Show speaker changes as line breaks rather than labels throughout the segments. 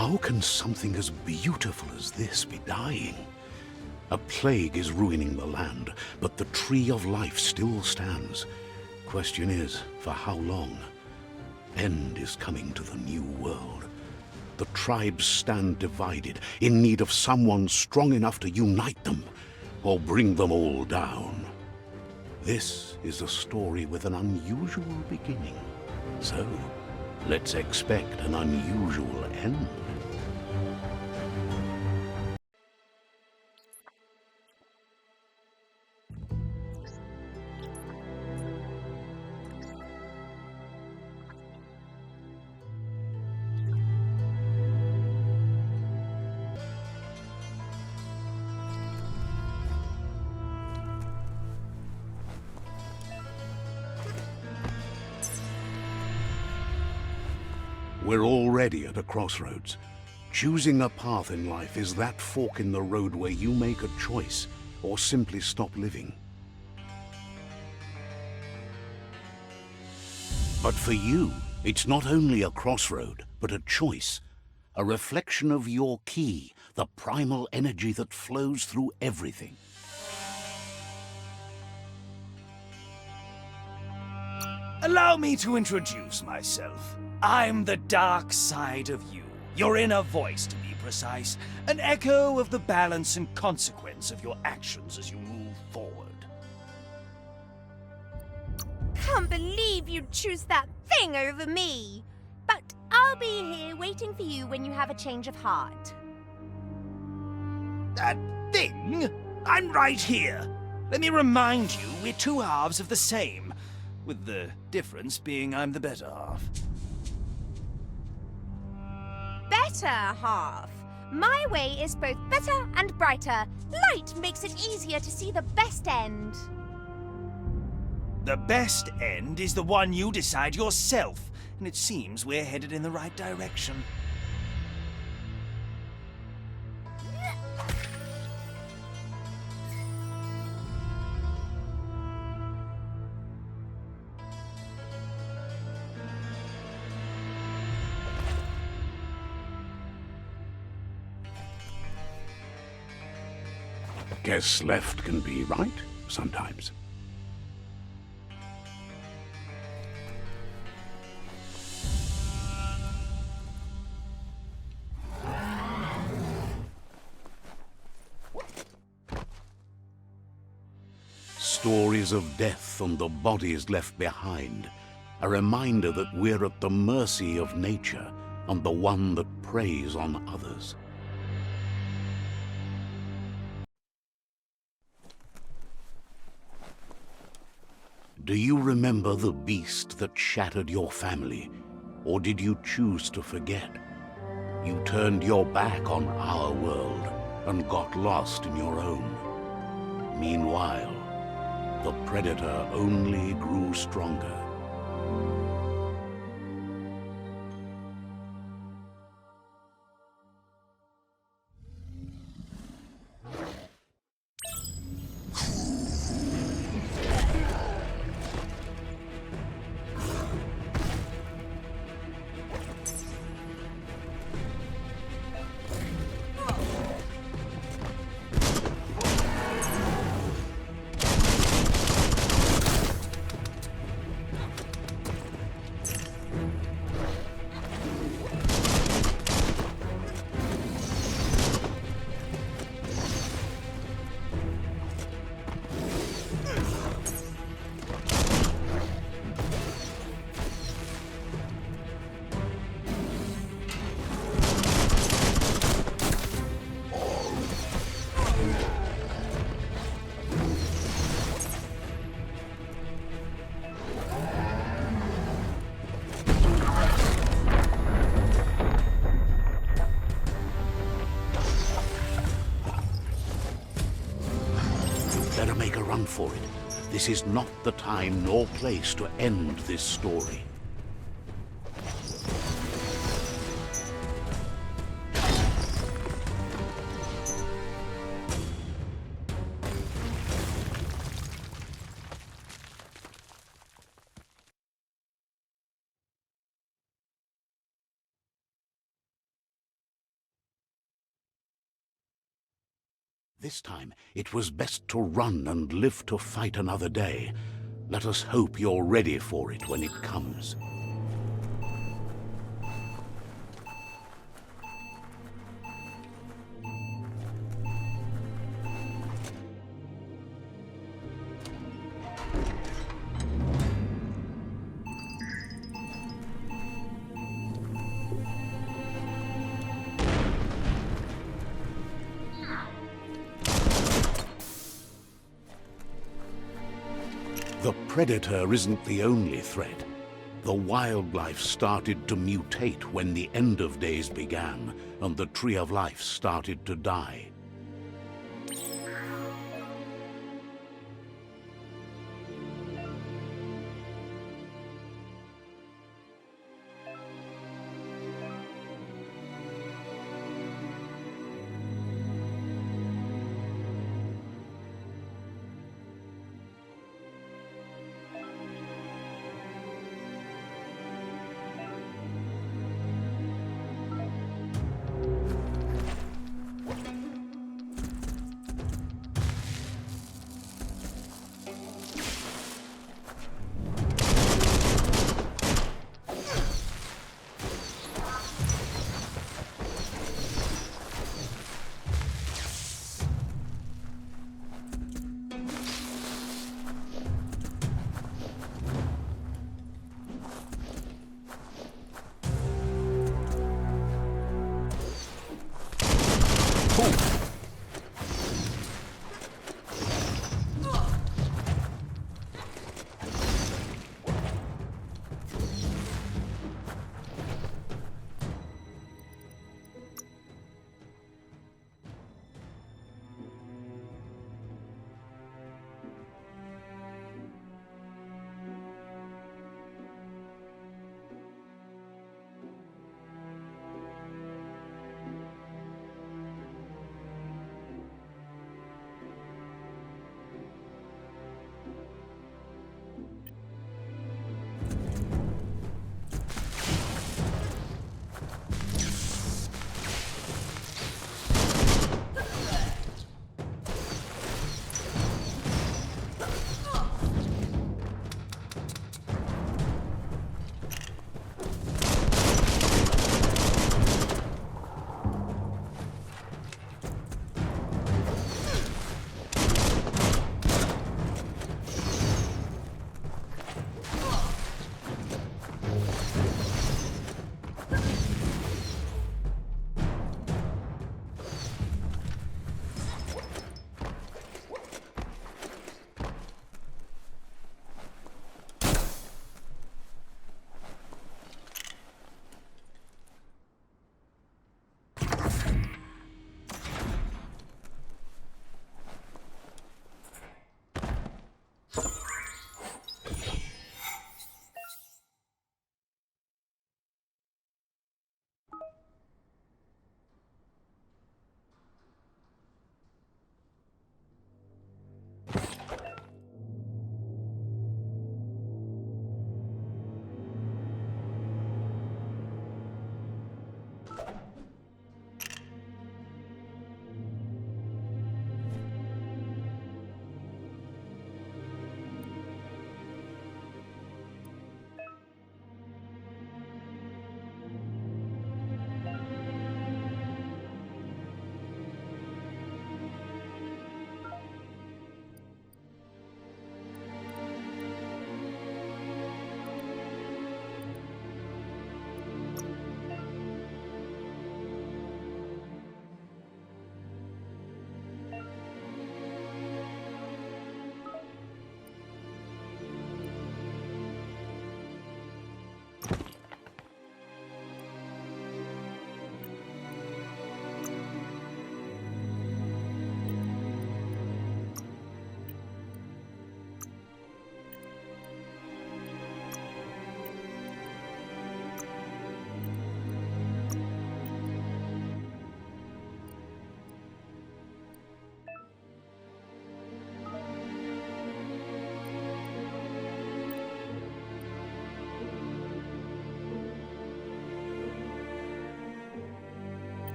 How can something as beautiful as this be dying? A plague is ruining the land, but the tree of life still stands. Question is, for how long? End is coming to the new world. The tribes stand divided, in need of someone strong enough to unite them, or bring them all down. This is a story with an unusual beginning. So, let's expect an unusual end. We're already at a crossroads. Choosing a path in life is that fork in the road where you make a choice or simply stop living. But for you, it's not only a crossroad, but a choice. A reflection of your key, the primal energy that flows through everything.
Allow me to introduce myself. I'm the dark side of you, your inner voice to be precise, an echo of the balance and consequence of your actions as you move forward.
Can't believe you'd choose that thing over me. But I'll be here waiting for you when you have a change of heart.
That thing? I'm right here. Let me remind you, we're two halves of the same, with the difference being I'm the better half.
Better half. My way is both better and brighter. Light makes it easier to see the best end.
The best end is the one you decide yourself, and it seems we're headed in the right direction.
Guess left can be right sometimes. Stories of death and the bodies left behind. A reminder that we're at the mercy of nature and the one that preys on others. Do you remember the beast that shattered your family? Or did you choose to forget? You turned your back on our world and got lost in your own. Meanwhile, the predator only grew stronger. Better make a run for it. This is not the time nor place to end this story. This time, it was best to run and live to fight another day. Let us hope you're ready for it when it comes. The predator isn't the only threat. The wildlife started to mutate when the end of days began, and the Tree of Life started to die.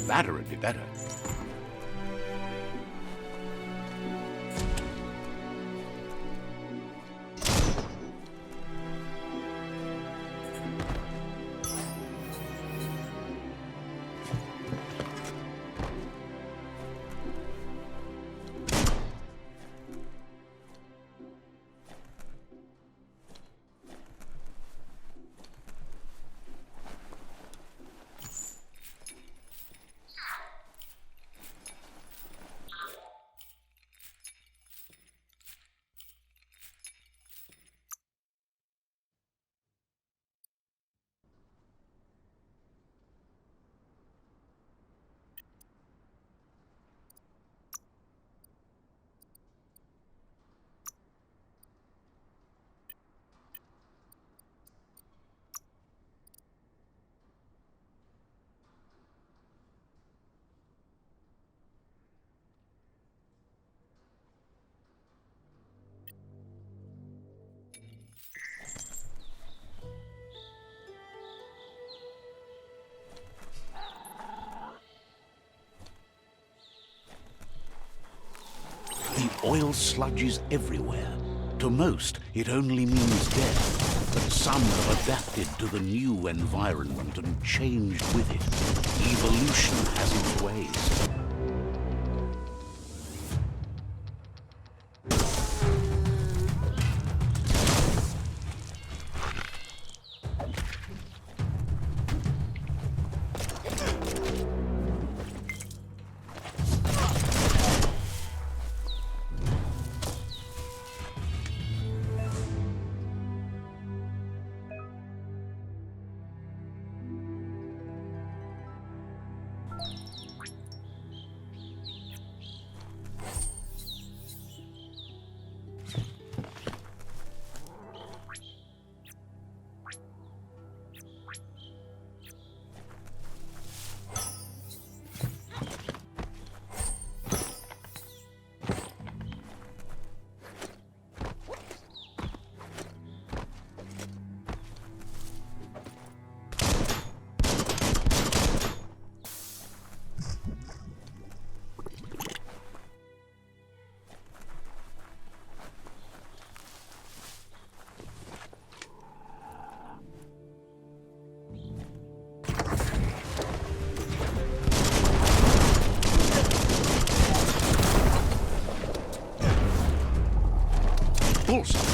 That would be better. The oil sludges everywhere. To most, it only means death. But some have adapted to the new environment and changed with it. Evolution has its ways. Bullseye.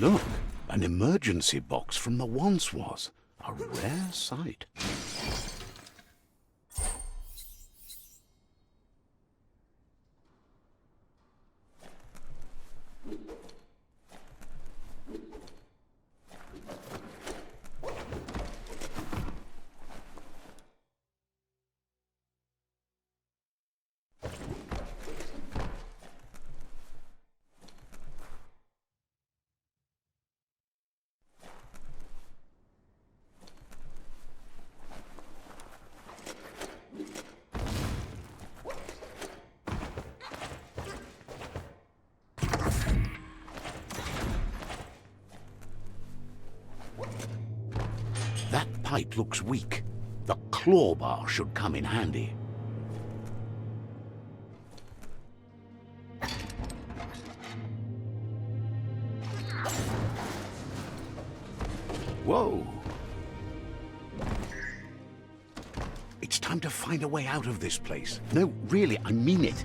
Look, an emergency box from the once was. A rare sight. That pipe looks weak. The claw bar should come in handy. Whoa! It's time to find a way out of this place. No, really, I mean it.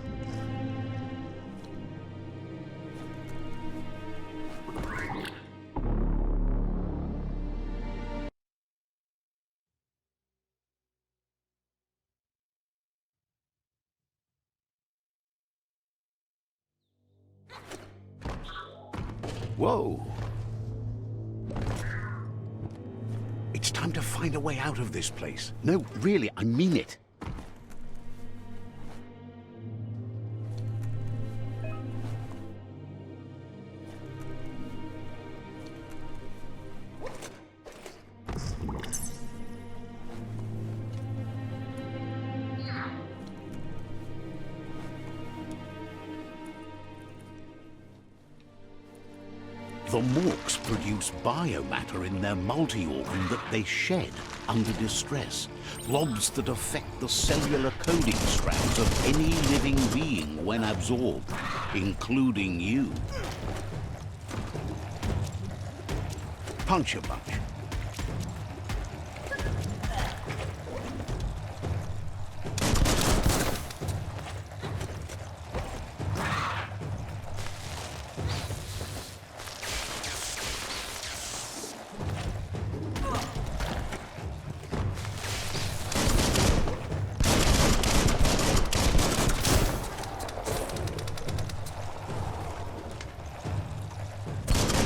Whoa! It's time to find a way out of this place. No, really, I mean it. The Morks produce biomatter in their multi-organ that they shed under distress. Blobs that affect the cellular coding strands of any living being when absorbed, including you. Punch a bunch.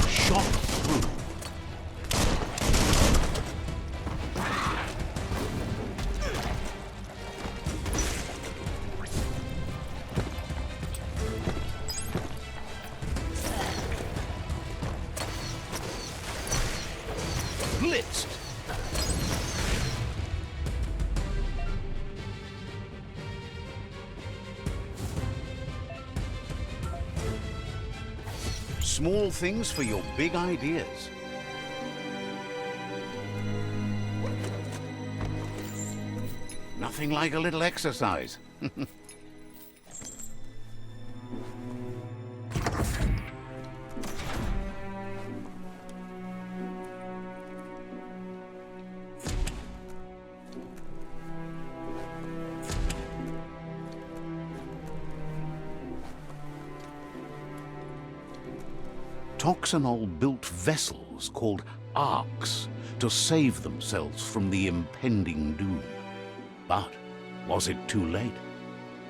Shot through. Blitzed. Small things for your big ideas. Nothing like a little exercise. Toxanol built vessels called arks to save themselves from the impending doom. But was it too late?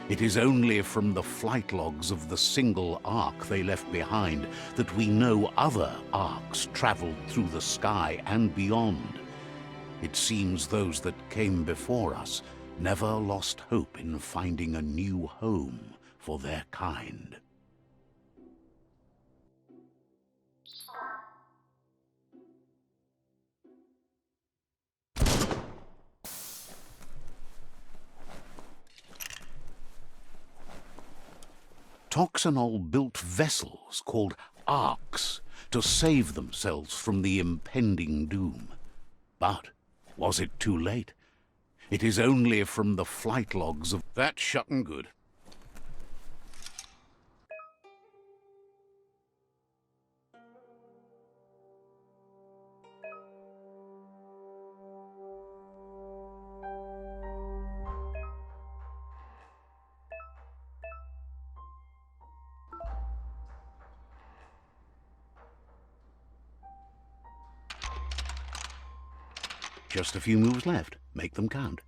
It is only from the flight logs of the single ark they left behind that we know other arks traveled through the sky and beyond. It seems those that came before us never lost hope in finding a new home for their kind. Toxanol built vessels called arks to save themselves from the impending doom. But was it too late? It is only from the flight logs of that shutting good. Just a few moves left. Make them count.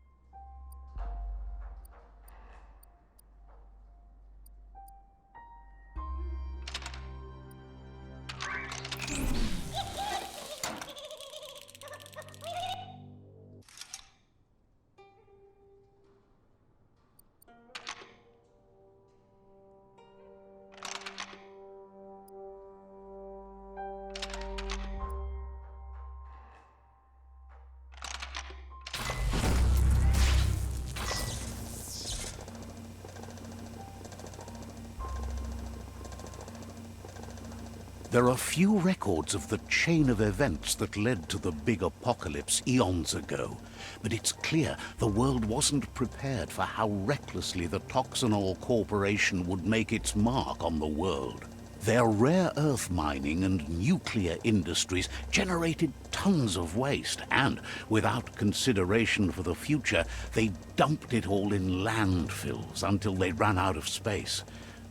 There are few records of the chain of events that led to the big apocalypse eons ago, but it's clear the world wasn't prepared for how recklessly the Toxanol Corporation would make its mark on the world. Their rare earth mining and nuclear industries generated tons of waste, and, without consideration for the future, they dumped it all in landfills until they ran out of space.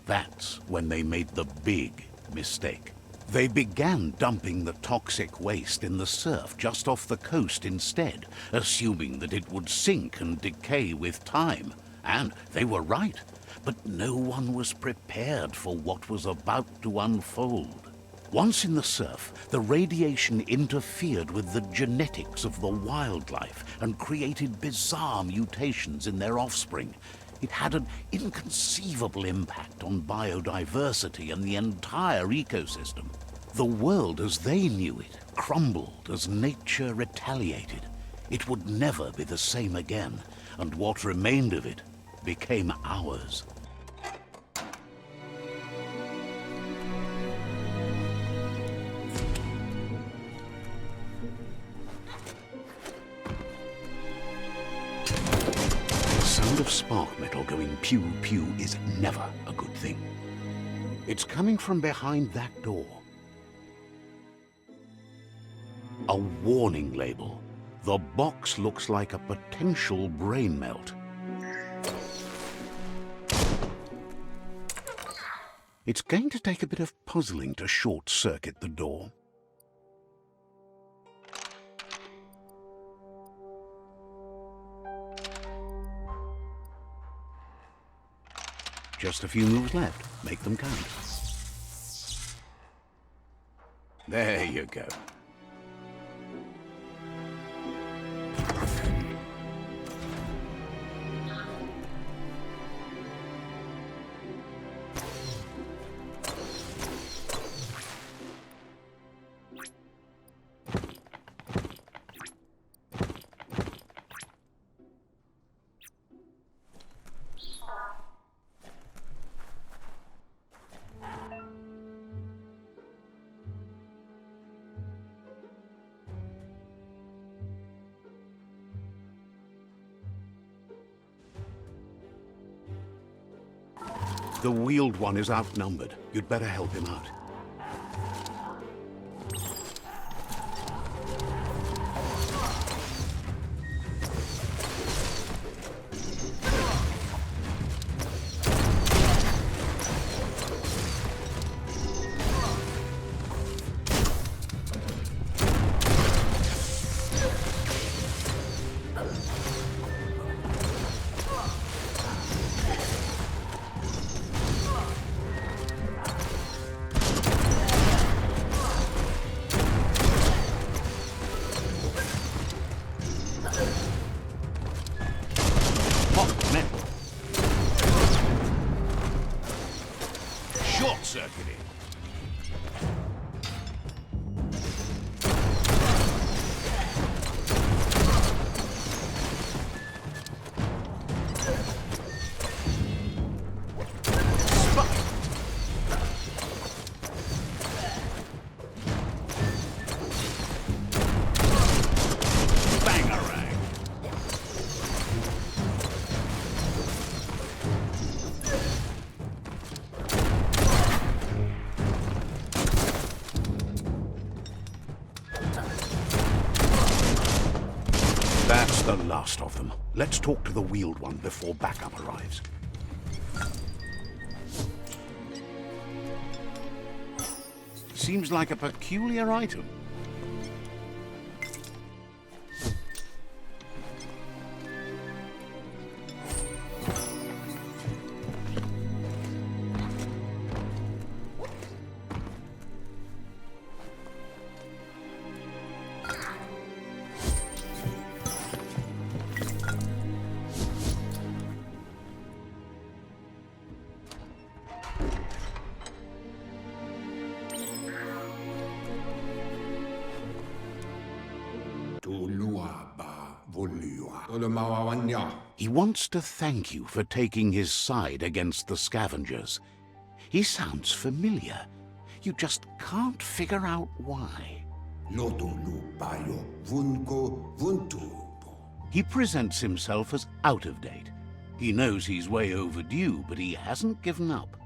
That's when they made the big mistake. They began dumping the toxic waste in the surf just off the coast instead, assuming that it would sink and decay with time. And they were right, but no one was prepared for what was about to unfold. Once in the surf, the radiation interfered with the genetics of the wildlife and created bizarre mutations in their offspring. It had an inconceivable impact on biodiversity and the entire ecosystem. The world as they knew it crumbled as nature retaliated. It would never be the same again, and what remained of it became ours. The sound of spark metal going pew-pew is never a good thing. It's coming from behind that door. A warning label. The box looks like a potential brain melt. It's going to take a bit of puzzling to short-circuit the door. Just a few moves left. Make them count. There you go. The wheeled one is outnumbered. You'd better help him out. Short-circuited. That's the last of them. Let's talk to the wheeled one before backup arrives. Seems like a peculiar item. He wants to thank you for taking his side against the scavengers. He sounds familiar. You just can't figure out why. He presents himself as out of date. He knows he's way overdue, but he hasn't given up.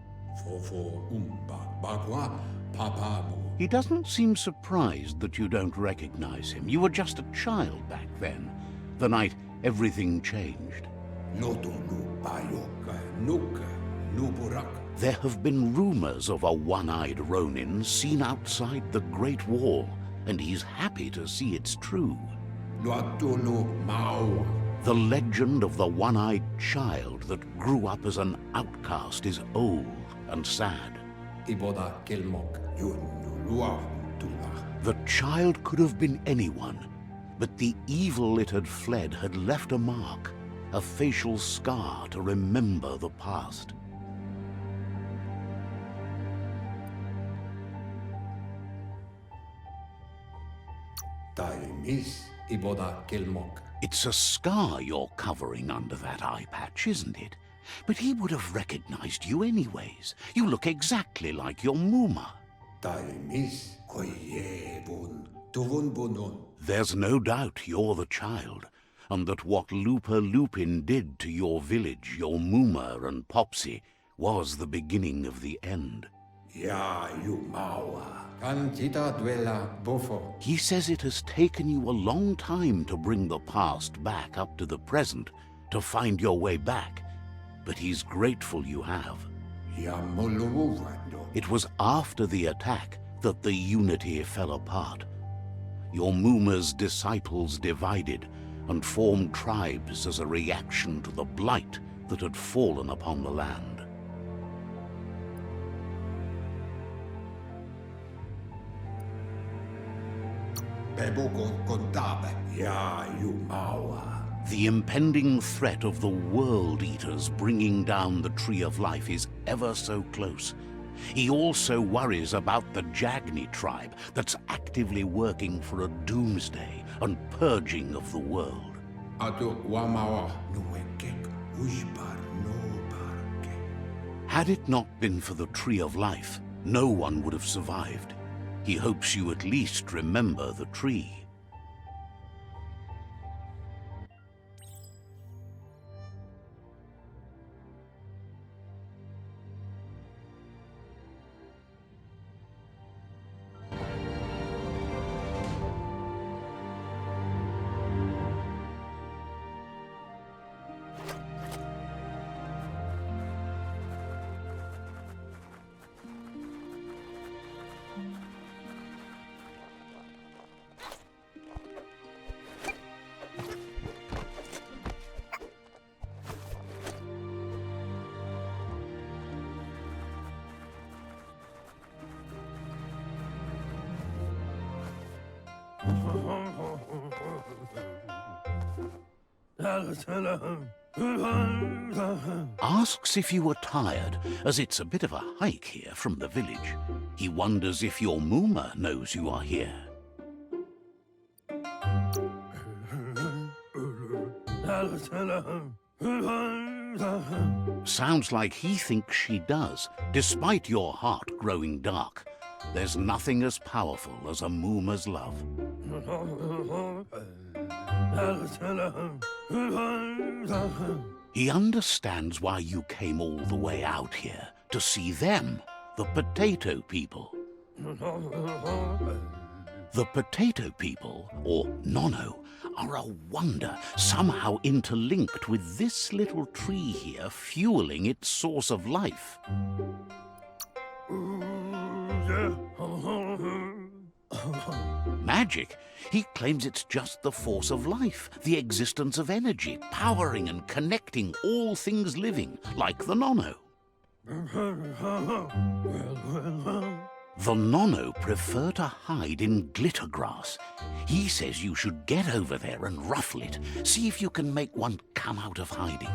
He doesn't seem surprised that you don't recognize him. You were just a child back then, the night everything changed. There have been rumors of a one-eyed Ronin seen outside the Great Wall, and he's happy to see it's true. The legend of the one-eyed child that grew up as an outcast is old and sad. The child could have been anyone, but the evil it had fled had left a mark, a facial scar to remember the past. It's a scar you're covering under that eye patch, isn't it? But he would have recognized you anyways. You look exactly like your Muma. There's no doubt you're the child, and that what Lupa Lupin did to your village, your Muma and Popsy, was the beginning of the end. He says it has taken you a long time to bring the past back up to the present, to find your way back, but he's grateful you have. It was after the attack that the unity fell apart. Your Muma's disciples divided and formed tribes as a reaction to the blight that had fallen upon the land. The impending threat of the World Eaters bringing down the Tree of Life is ever so close. He also worries about the Jagni tribe that's actively working for a doomsday and purging of the world. Had it not been for the Tree of Life, no one would have survived. He hopes you at least remember the tree. Asks if you were tired, as it's a bit of a hike here from the village. He wonders if your Muma knows you are here. Sounds like he thinks she does, despite your heart growing dark. There's nothing as powerful as a Muma's love. He understands why you came all the way out here, to see them, the potato people. The potato people, or Nono, are a wonder, somehow interlinked with this little tree here, fueling its source of life. Magic? He claims it's just the force of life, the existence of energy, powering and connecting all things living, like the Nono. The Nono prefer to hide in glitter grass. He says you should get over there and ruffle it. See if you can make one come out of hiding.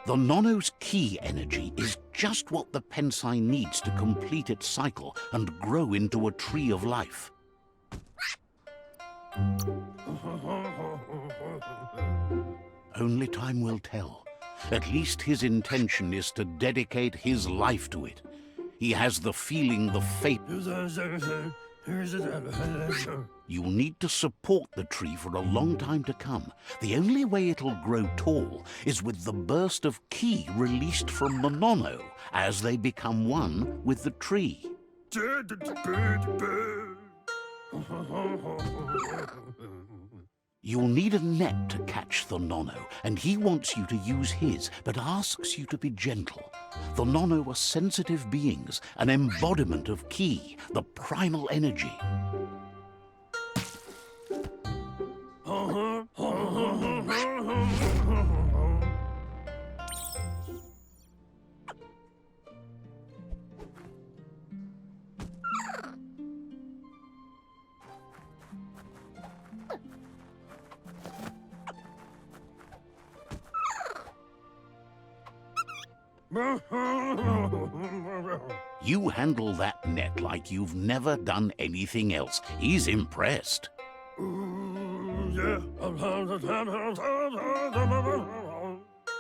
The Nono's key energy is just what the Pensai needs to complete its cycle and grow into a tree of life. Only time will tell. At least his intention is to dedicate his life to it. He has the feeling the fate... You'll need to support the tree for a long time to come. The only way it'll grow tall is with the burst of ki released from the Nono as they become one with the tree. You'll need a net to catch the Nono, and he wants you to use his, but asks you to be gentle. The Nono are sensitive beings, an embodiment of ki, the primal energy. You handle that net like you've never done anything else. He's impressed.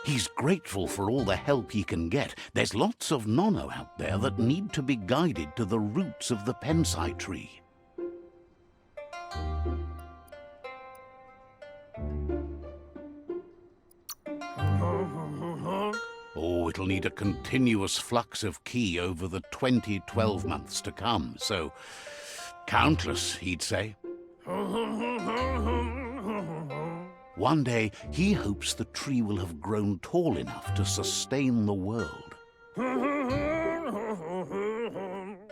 He's grateful for all the help he can get. There's lots of Nono out there that need to be guided to the roots of the Pensai tree. Oh, it'll need a continuous flux of ki over the 12 months to come, so countless, he'd say. One day, he hopes the tree will have grown tall enough to sustain the world.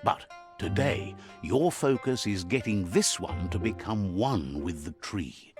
But today, your focus is getting this one to become one with the tree.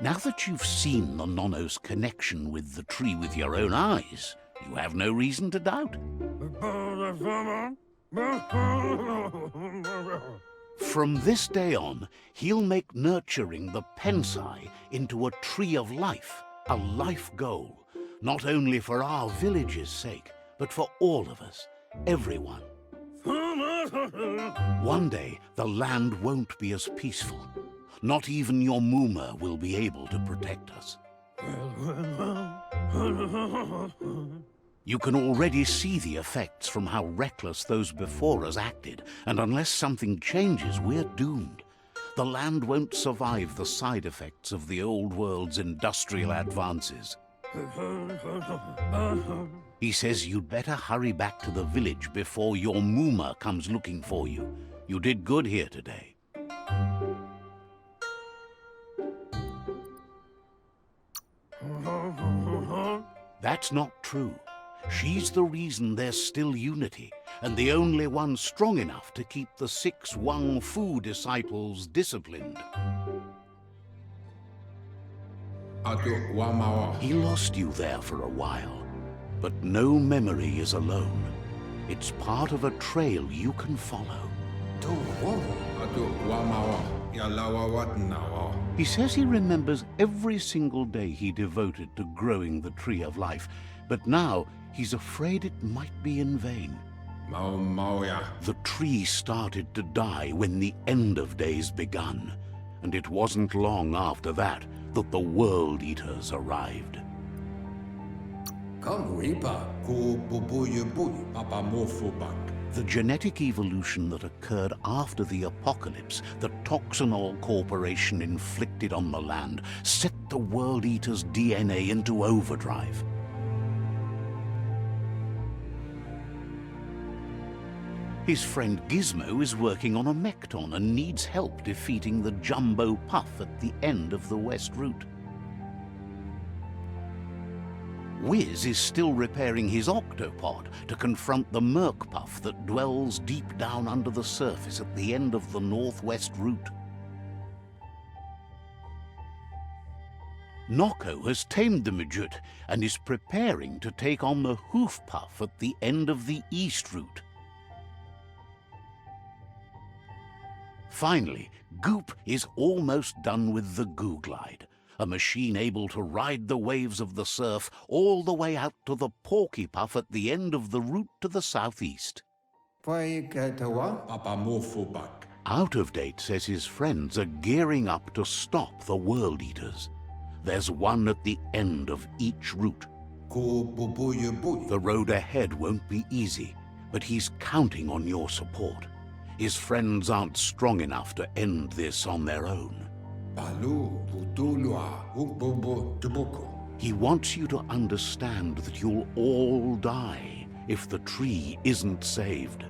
Now that you've seen the Nono's connection with the tree with your own eyes, you have no reason to doubt. From this day on, he'll make nurturing the Pensai into a tree of life, a life goal, not only for our village's sake, but for all of us, everyone. One day, the land won't be as peaceful. Not even your Muma will be able to protect us. You can already see the effects from how reckless those before us acted, and unless something changes, we're doomed. The land won't survive the side effects of the old world's industrial advances. He says you'd better hurry back to the village before your Muma comes looking for you. You did good here today. That's not true. She's the reason there's still unity, and the only one strong enough to keep the 6 Wang Fu disciples disciplined. He lost you there for a while, but no memory is alone. It's part of a trail you can follow. He says he remembers every single day he devoted to growing the tree of life, but now he's afraid it might be in vain. The tree started to die when the end of days begun, and it wasn't long after that that the World Eaters arrived. The genetic evolution that occurred after the apocalypse the Toxanol Corporation inflicted on the land set the World Eater's DNA into overdrive. His friend Gizmo is working on a Mekton and needs help defeating the Jumbo Puff at the end of the West Route. Wiz is still repairing his octopod to confront the Merc Puff that dwells deep down under the surface at the end of the Northwest Route. Nocco has tamed the Midget and is preparing to take on the Hoof Puff at the end of the East Route. Finally, Goop is almost done with the Goo Glide, a machine able to ride the waves of the surf all the way out to the Porky Puff at the end of the route to the southeast. Out of Date says his friends are gearing up to stop the World Eaters. There's one at the end of each route. The road ahead won't be easy, but he's counting on your support. His friends aren't strong enough to end this on their own. He wants you to understand that you'll all die if the tree isn't saved.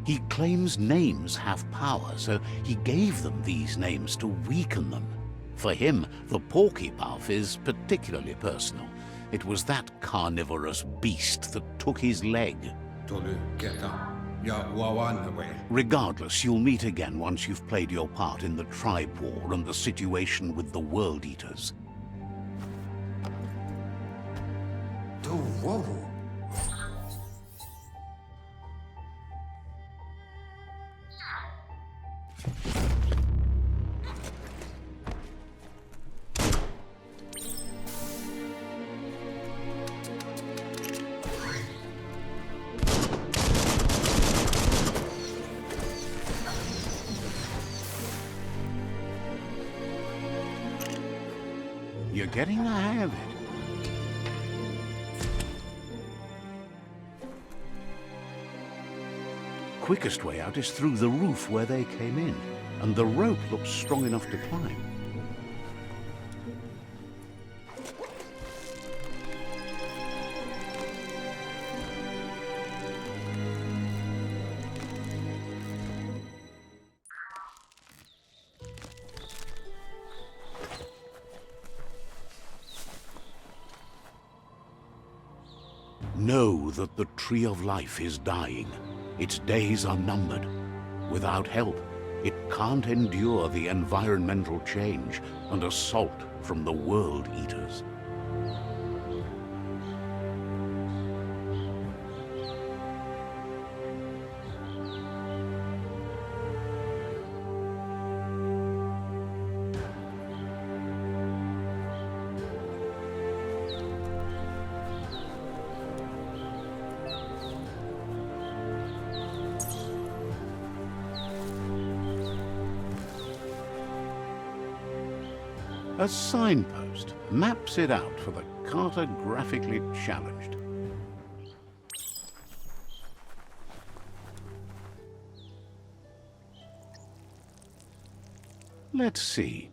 He claims names have power, so he gave them these names to weaken them. For him, the Porky Puff is particularly personal. It was that carnivorous beast that took his leg. Regardless, you'll meet again once you've played your part in the tribe war and the situation with the World Eaters. You're getting the hang of it. Quickest way out is through the roof where they came in, and the rope looks strong enough to climb. Know that the Tree of Life is dying. Its days are numbered. Without help, it can't endure the environmental change and assault from the World Eaters. A signpost maps it out for the cartographically challenged. Let's see.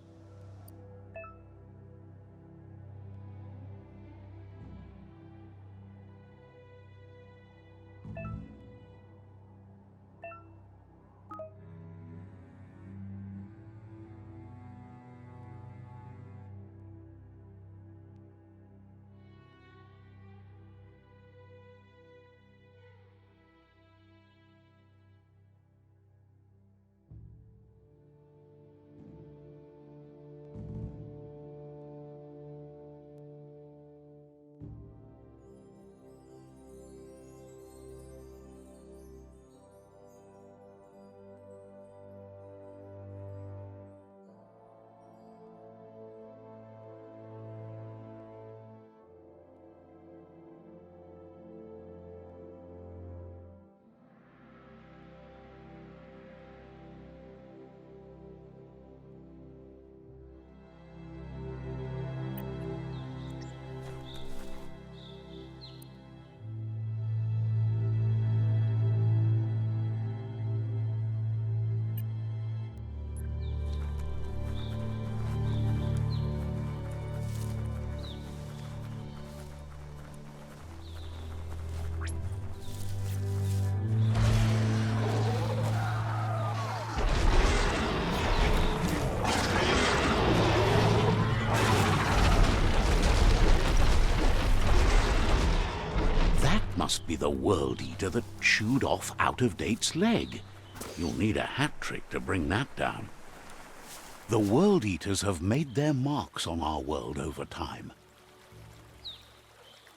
be the World Eater that chewed off Out-of-Date's leg. You'll need a hat trick to bring that down. The World Eaters have made their marks on our world over time.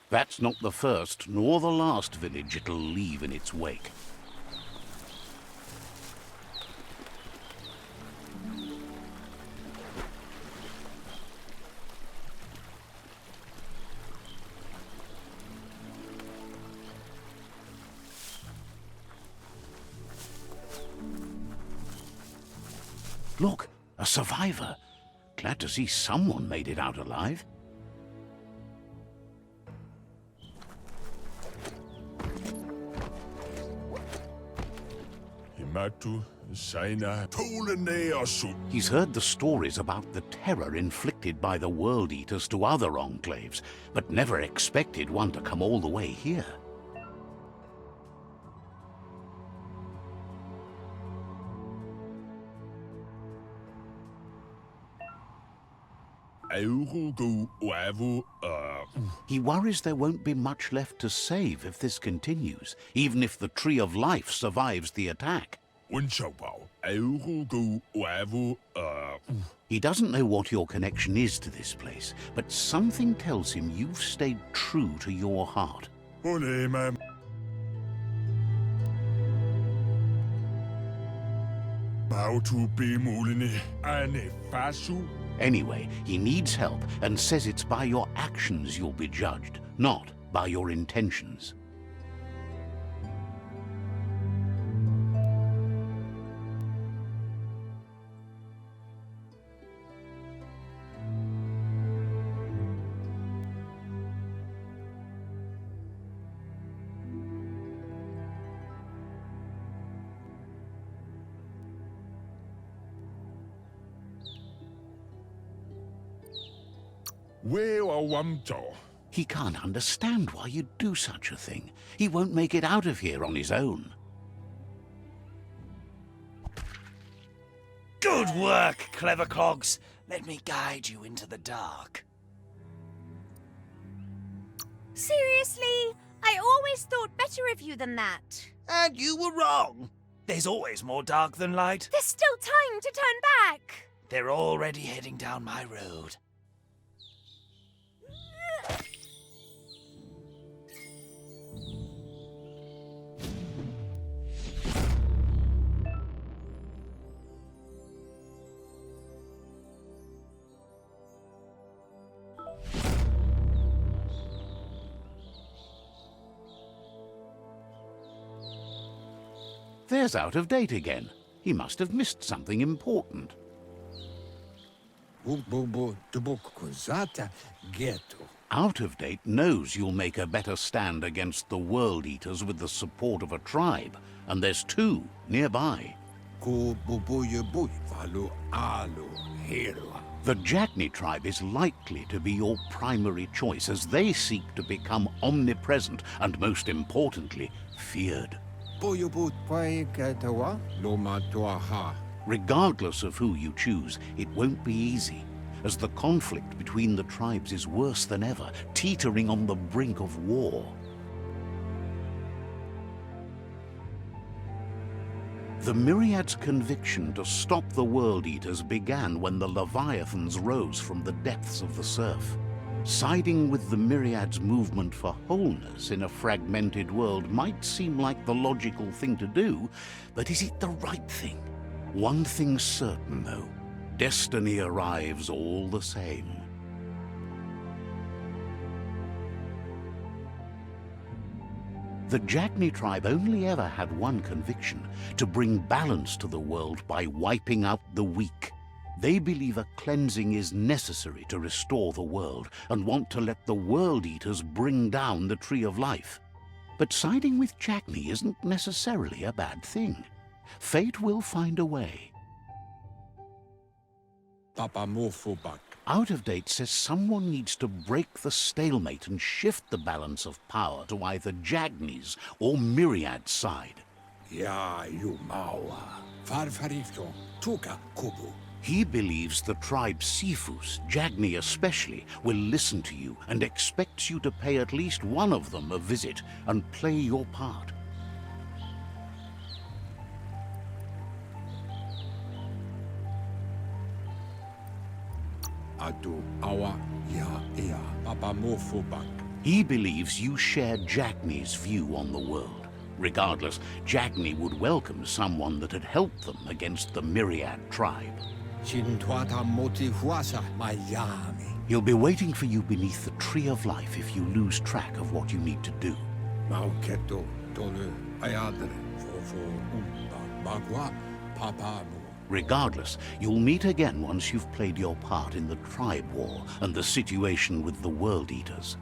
That's not the first nor the last village it'll leave in its wake. Look, a survivor. Glad to see someone made it out alive. He's heard the stories about the terror inflicted by the World Eaters to other enclaves, but never expected one to come all the way here. He worries there won't be much left to save if this continues, even if the Tree of Life survives the attack. He doesn't know what your connection is to this place, but something tells him you've stayed true to your heart. Anyway, he needs help and says it's by your actions you'll be judged, not by your intentions. He can't understand why you'd do such a thing. He won't make it out of here on his own.
Good work, clever clogs. Let me guide you into the dark.
Seriously? I always thought better of you than that.
And you were wrong. There's always more dark than light.
There's still time to turn back.
They're already heading down my road.
There's Out-of-Date again. He must have missed something important. Out-of-Date knows you'll make a better stand against the World Eaters with the support of a tribe, and there's two nearby. The Jagni tribe is likely to be your primary choice, as they seek to become omnipresent and, most importantly, feared. Regardless of who you choose, it won't be easy, as the conflict between the tribes is worse than ever, teetering on the brink of war. The Myriad's conviction to stop the World Eaters began when the Leviathans rose from the depths of the surf. Siding with the Myriad's movement for wholeness in a fragmented world might seem like the logical thing to do, but is it the right thing? One thing's certain, though. Destiny arrives all the same. The Jagni tribe only ever had one conviction: to bring balance to the world by wiping out the weak. They believe a cleansing is necessary to restore the world, and want to let the World Eaters bring down the Tree of Life. But siding with Jagni isn't necessarily a bad thing. Fate will find a way. Out-of-Date says someone needs to break the stalemate and shift the balance of power to either Jagni's or Myriad's side. He believes the tribe Sifus, Jagni especially, will listen to you and expects you to pay at least one of them a visit and play your part.
Atu awa ya ea papa mofobak.
He believes you share Jagni's view on the world. Regardless, Jagni would welcome someone that had helped them against the Myriad tribe.
Chintuata motihuasa Miami.
He'll be waiting for you beneath the Tree of Life if you lose track of what you need to do.
Mauketo tolu ayadre fofo umba bagua papa mo.
Regardless, you'll meet again once you've played your part in the tribe war and the situation with the World Eaters.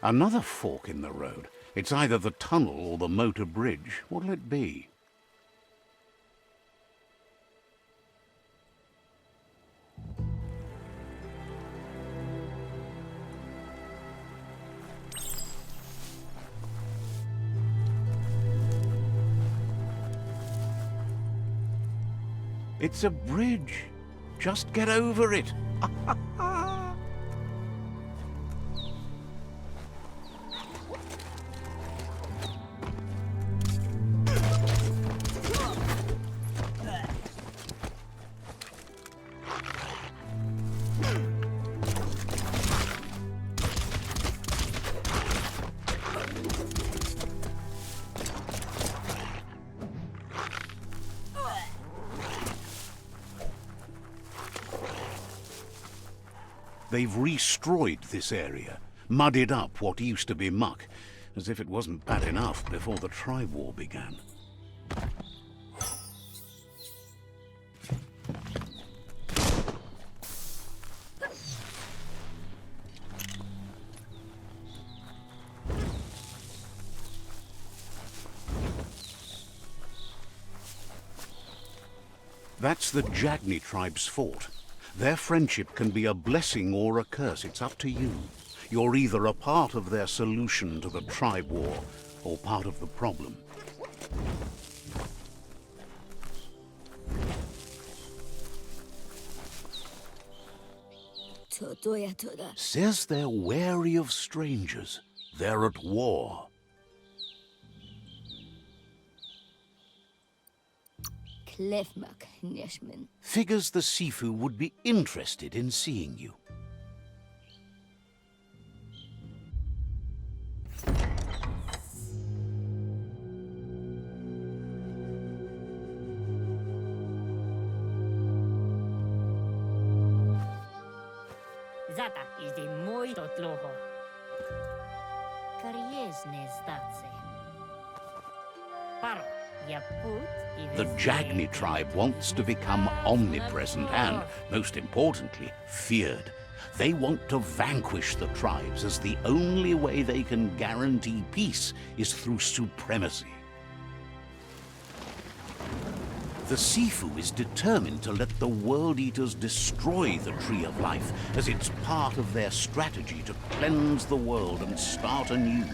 Another fork in the road. It's either the tunnel or the motor bridge. What'll it be? It's a bridge. Just get over it. They've restroyed this area, muddied up what used to be muck, as if it wasn't bad enough before the tribe war began. That's the Jagni tribe's fort. Their friendship can be a blessing or a curse. It's up to you. You're either a part of their solution to the tribe war or part of the problem. Says they're wary of strangers. They're at war. Figures the Sifu would be interested in seeing you.
Zata is the muy totloho. Kariesne zdace. Paro, yaput.
The Jagni tribe wants to become omnipresent and, most importantly, feared. They want to vanquish the tribes, as the only way they can guarantee peace is through supremacy. The Sifu is determined to let the World Eaters destroy the Tree of Life, as it's part of their strategy to cleanse the world and start anew.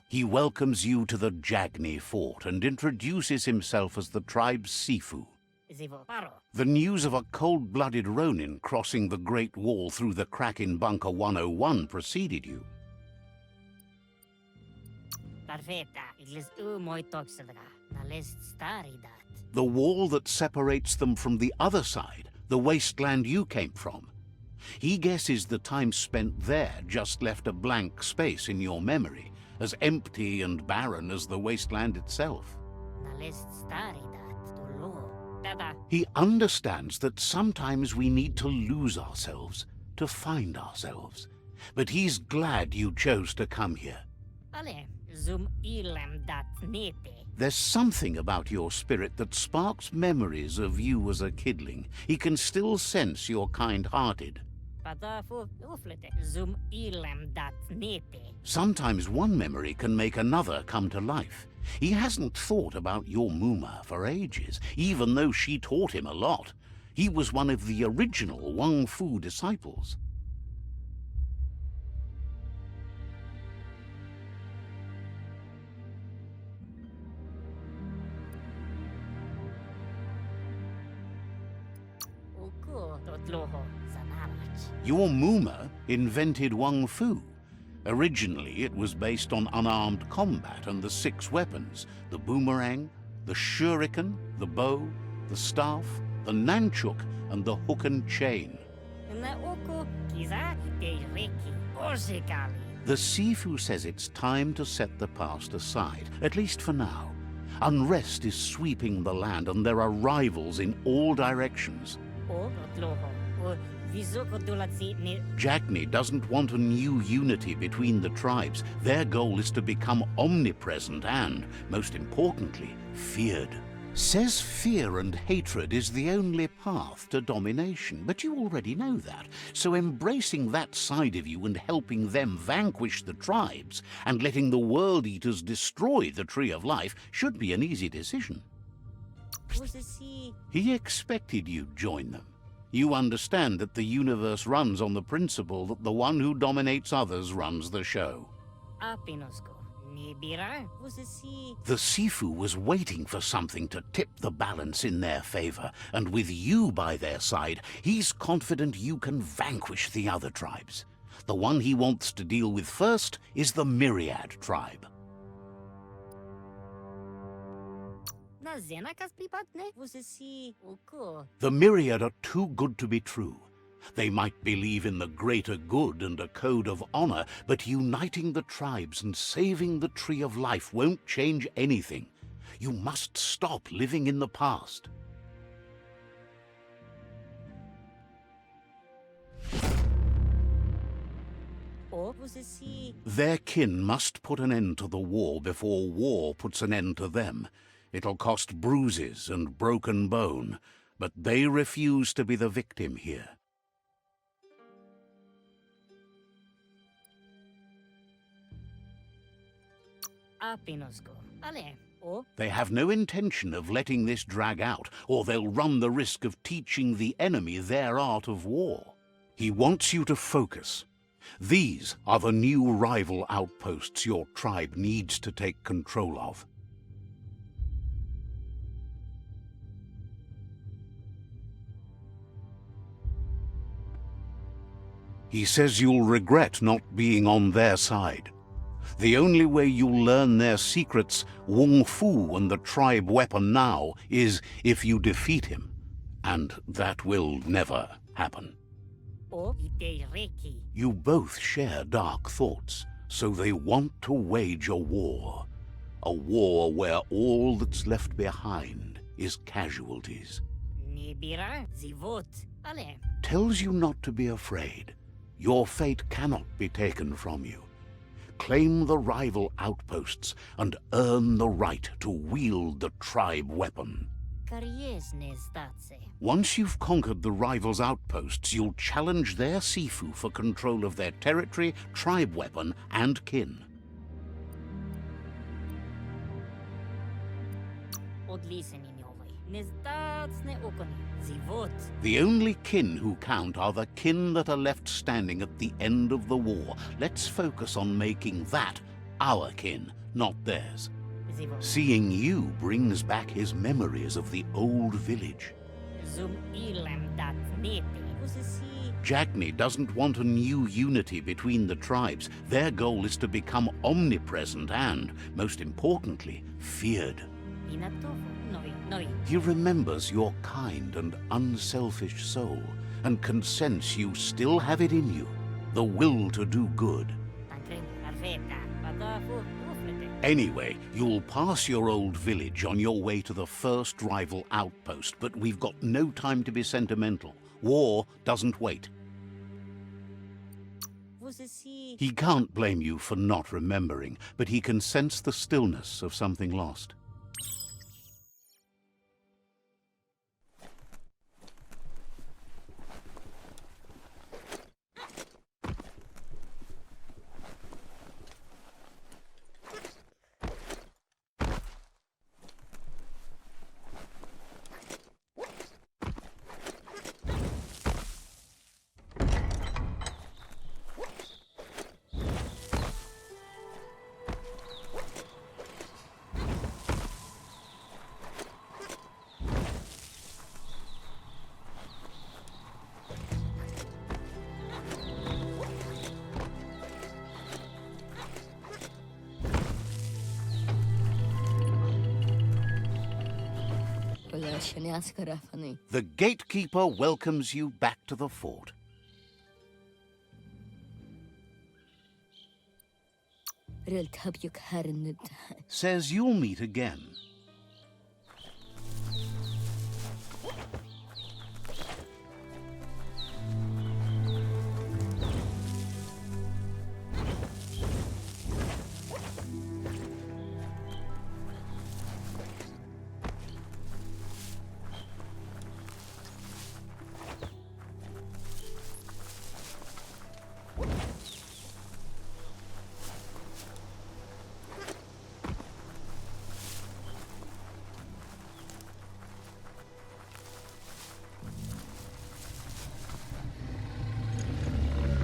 He welcomes you to the Jagni fort and introduces himself as the tribe's Sifu. The news of a cold-blooded Ronin crossing the Great Wall through the crack in Bunker 101 preceded you. The wall that separates them from the other side, the wasteland you came from. He guesses the time spent there just left a blank space in your memory, as empty and barren as the wasteland itself. He understands that sometimes we need to lose ourselves to find ourselves, but he's glad you chose to come here. There's something about your spirit that sparks memories of you as a kidling. He can still sense you're kind-hearted. Sometimes one memory can make another come to life. He hasn't thought about your Muma for ages, even though she taught him a lot. He was one of the original Wang Fu disciples. Your Muma invented Wang Fu. Originally, it was based on unarmed combat and the 6 weapons: the boomerang, the shuriken, the bow, the staff, the nunchuk, and the hook and chain. The Sifu says it's time to set the past aside, at least for now. Unrest is sweeping the land, and there are rivals in all directions. Jagni doesn't want a new unity between the tribes. Their goal is to become omnipresent and, most importantly, feared. Says fear and hatred is the only path to domination, but you already know that. So embracing that side of you and helping them vanquish the tribes and letting the World Eaters destroy the Tree of Life should be an easy decision. He expected you'd join them. You understand that the universe runs on the principle that the one who dominates others runs the show. The Sifu was waiting for something to tip the balance in their favor, and with you by their side, he's confident you can vanquish the other tribes. The one he wants to deal with first is the Myriad tribe. The Myriad are too good to be true. They might believe in the greater good and a code of honor, but uniting the tribes and saving the Tree of Life won't change anything. You must stop living in the past. Their kin must put an end to the war before war puts an end to them. It'll cost bruises and broken bone, but they refuse to be the victim here.
apinosko. Ale, o?
They have no intention of letting this drag out, or they'll run the risk of teaching the enemy their art of war. He wants you to focus. These are the new rival outposts your tribe needs to take control of. He says you'll regret not being on their side. The only way you'll learn their secrets, Wung Fu and the tribe weapon now, is if you defeat him. And that will never happen.
O ite reki.
You both share dark thoughts, so they want to wage a war. A war where all that's left behind is casualties.
Nibira zivot. Ale.
Tells you not to be afraid. Your fate cannot be taken from you. Claim the rival outposts and earn the right to wield the tribe weapon.
Kariesne statse.
Once you've conquered the rivals' outposts, you'll challenge their Sifu for control of their territory, tribe weapon, and kin.
Odlisen in Yovai. Nezdatsne okoni. Zivot.
The only kin who count are the kin that are left standing at the end of the war. Let's focus on making that our kin, not theirs.
Zivot.
Seeing you brings back his memories of the old village.
Zum ilem dat nete. Usisi.
Jagni doesn't want a new unity between the tribes. Their goal is to become omnipresent and, most importantly, feared.
Inatovo. Noi.
He remembers your kind and unselfish soul, and can sense you still have it in you, the will to do good.
Tankren arveta. Padafu. Uflete.
Anyway, you'll pass your old village on your way to the first rival outpost, but we've got no time to be sentimental. War doesn't wait.
Usisi.
He can't blame you for not remembering, but he can sense the stillness of something lost. The gatekeeper welcomes you back to the fort. Says you'll meet again.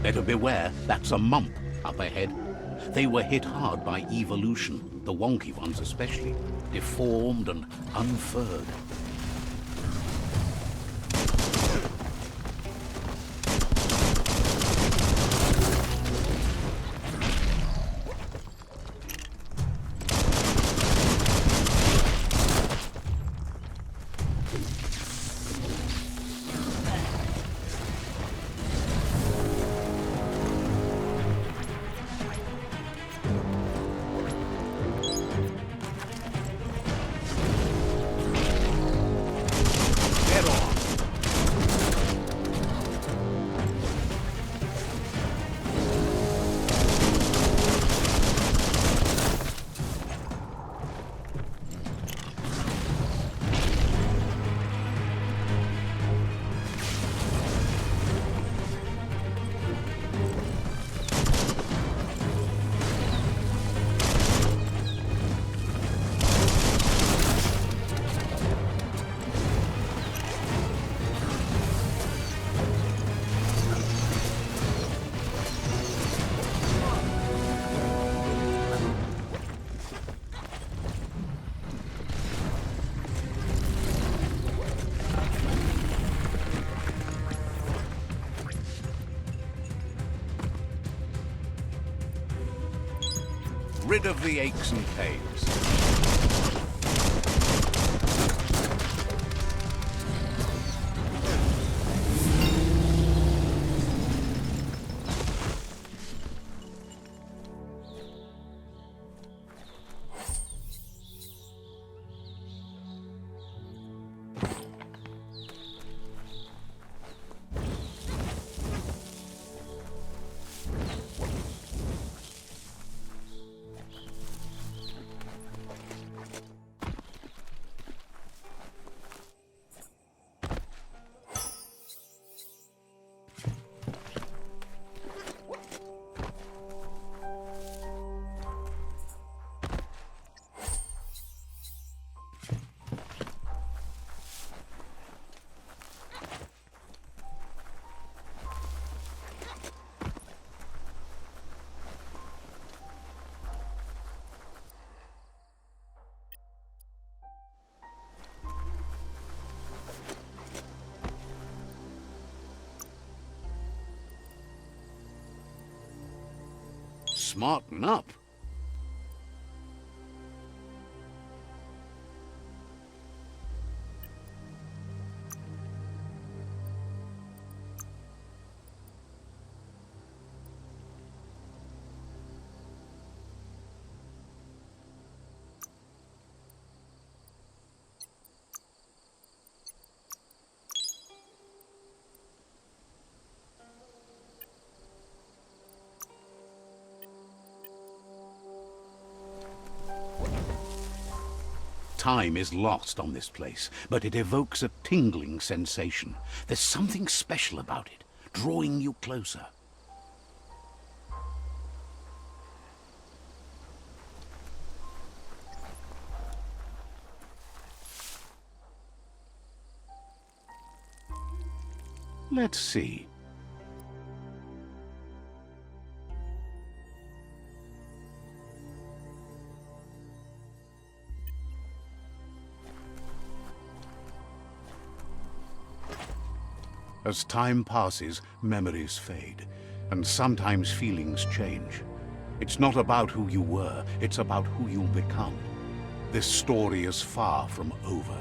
Better beware, that's a mump up ahead. They were hit hard by evolution, the wonky ones especially, deformed and unfurred. rid of the aches and pains. Smarten up. Time is lost on this place, but it evokes a tingling sensation. There's something special about it, drawing you closer. Let's see. As time passes, memories fade, and sometimes feelings change. It's not about who you were, it's about who you'll become. This story is far from over.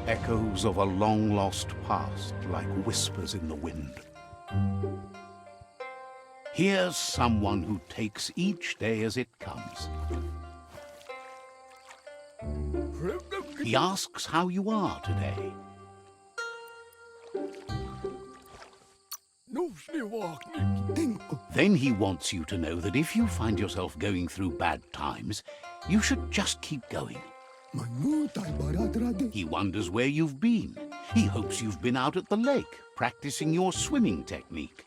Echoes of a long-lost past, like whispers in the wind. Here's someone who takes each day as it comes. He asks how you are today. Then he wants you to know that if you find yourself going through bad times, you should just keep going. He wonders where you've been. He hopes you've been out at the lake, practicing your swimming technique.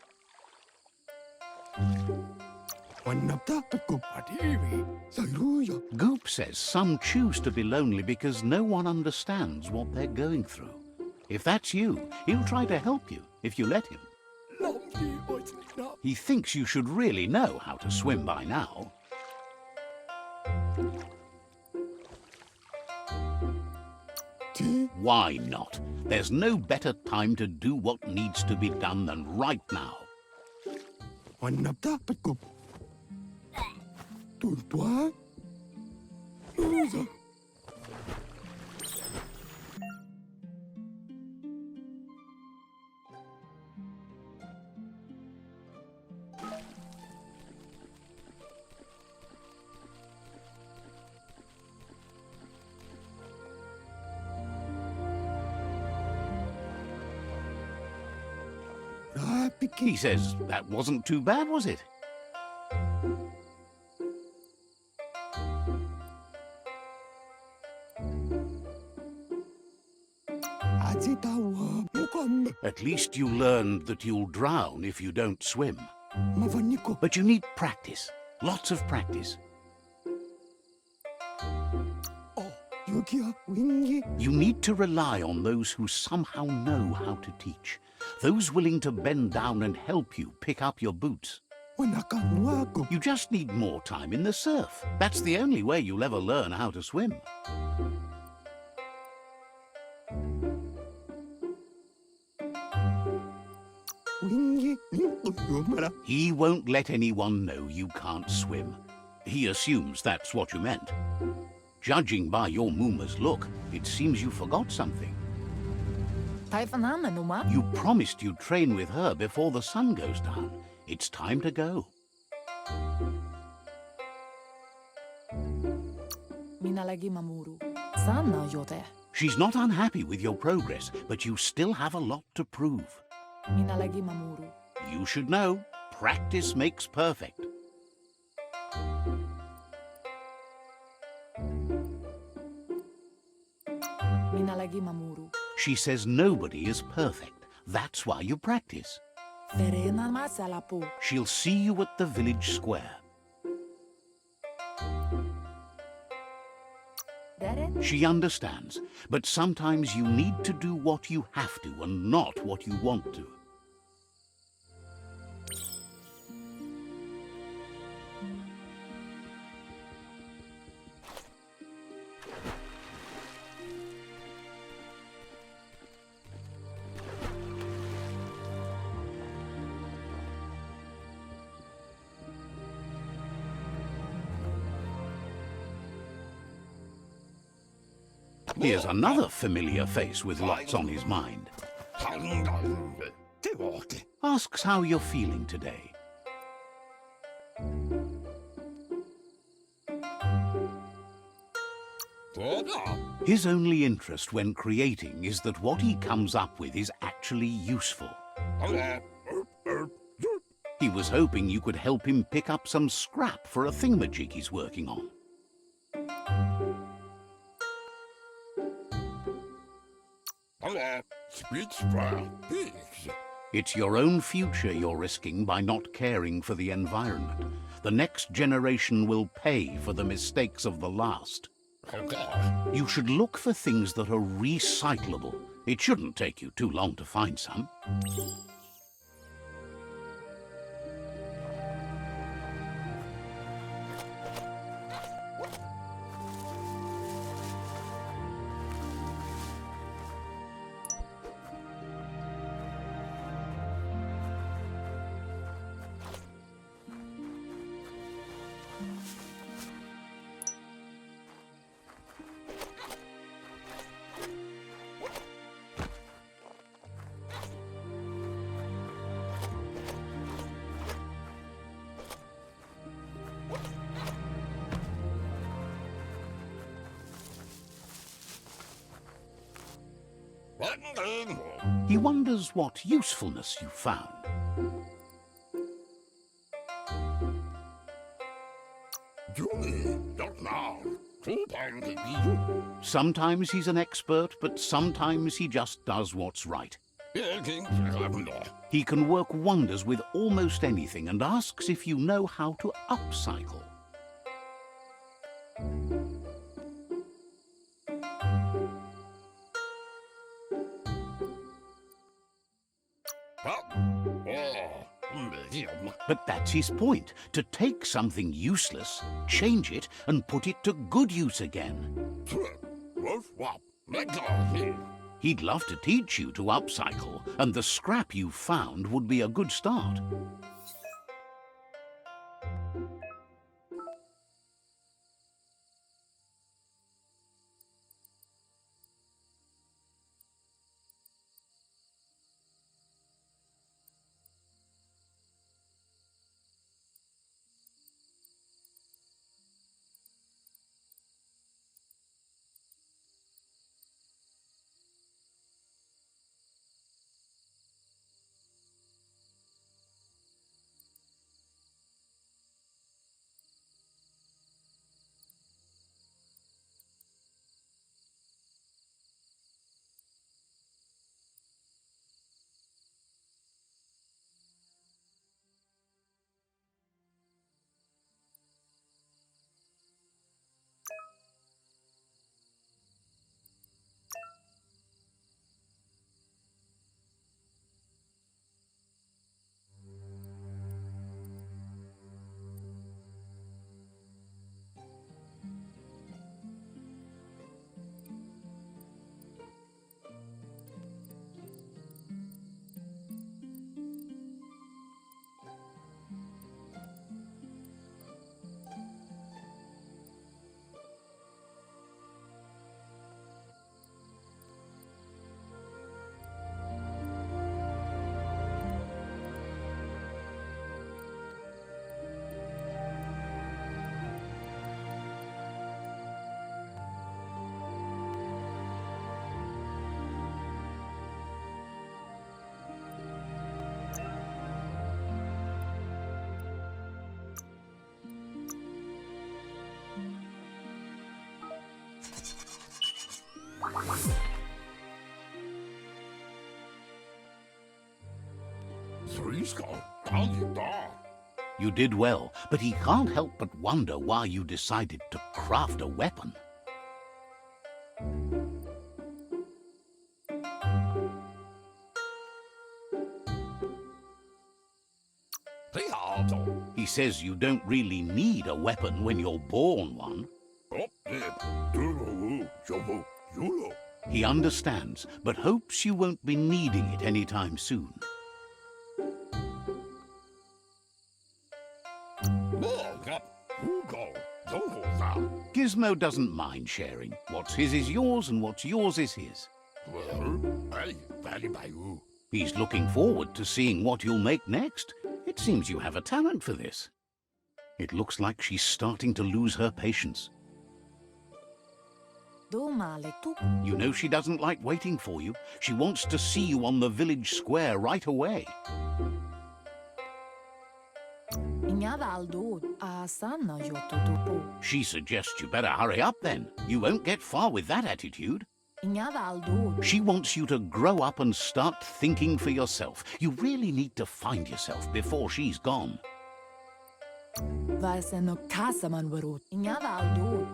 Goop says some choose to be lonely because no one understands what they're going through. If that's you, he'll try to help you if you let him. He thinks you should really know how to swim by now. Why not? There's no better time to do what needs to be done than right now. He says that wasn't too bad, was it? At least you learned that you'll drown if you don't swim. But you need practice. Lots of practice. You need to rely on those who somehow know how to teach. Those willing to bend down and help you pick up your boots. You just need more time in the surf. That's the only way you'll ever learn how to swim. He won't let anyone know you can't swim. He assumes that's what you meant. Judging by your Mooma's look, it seems you forgot something. You promised you'd train with her before the sun goes down. It's time to go. She's not unhappy with your progress, but you still have a lot to prove. You should know, practice makes perfect. She says nobody is perfect. That's why you practice. She'll see you at the village square. She understands, but sometimes you need to do what you have to and not what you want to. Here's another familiar face with lots on his mind. Asks how you're feeling today. His only interest when creating is that what he comes up with is actually useful. He was hoping you could help him pick up some scrap for a thingamajig he's working on. It's your own future you're risking by not caring for the environment. The next generation will pay for the mistakes of the last. You should look for things that are recyclable. It shouldn't take you too long to find some. He wonders what usefulness you found. Sometimes he's an expert, but sometimes he just does what's right. He can work wonders with almost anything and asks if you know how to upcycle. But that's his point, to take something useless, change it, and put it to good use again. He'd love to teach you to upcycle, and the scrap you found would be a good start. You did well, but he can't help but wonder why you decided to craft a weapon. He says you don't really need a weapon when you're born one. He understands, but hopes you won't be needing it anytime soon. Gizmo doesn't mind sharing. What's his is yours, and what's yours is his. He's looking forward to seeing what you'll make next. It seems you have a talent for this. It looks like she's starting to lose her patience. You know she doesn't like waiting for you. She wants to see you on the village square right away. She suggests you better hurry up then. You won't get far with that attitude. She wants you to grow up and start thinking for yourself. You really need to find yourself before she's gone.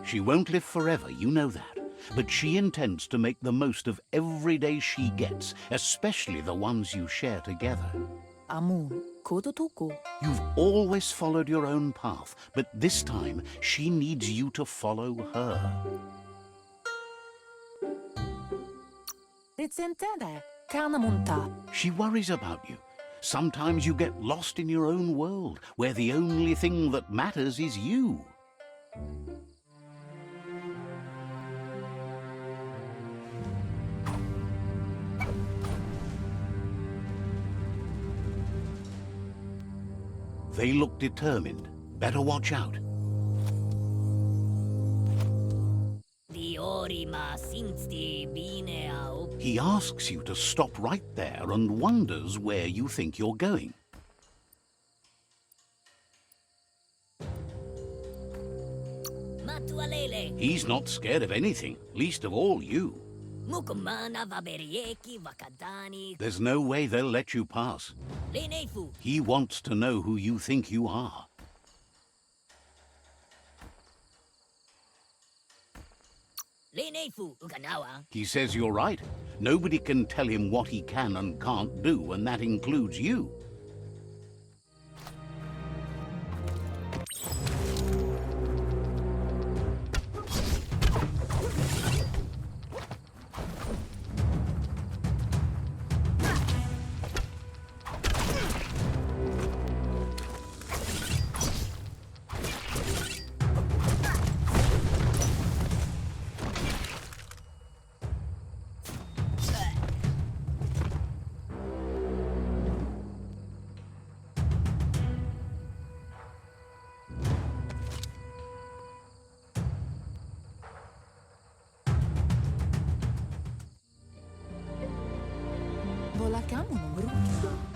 She won't live forever, you know that. But she intends to make the most of every day she gets, especially the ones you share together. You've always followed your own path, but this time she needs you to follow her. She worries about you. Sometimes you get lost in your own world, where the only thing that matters is you. They look determined. Better watch out. He asks you to stop right there and wonders where you think you're going. He's not scared of anything, least of all you. There's no way they'll let you pass. He wants to know who you think you are. He says you're right. Nobody can tell him what he can and can't do, and that includes you.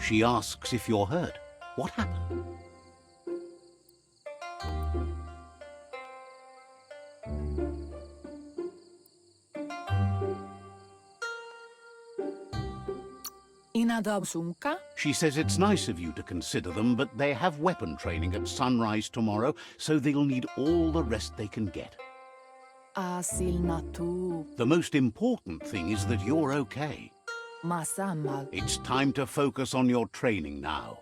She asks if you're hurt. What happened? She says it's nice of you to consider them, but they have weapon training at sunrise tomorrow, so they'll need all the rest they can get. The most important thing is that you're okay. It's time to focus on your training now.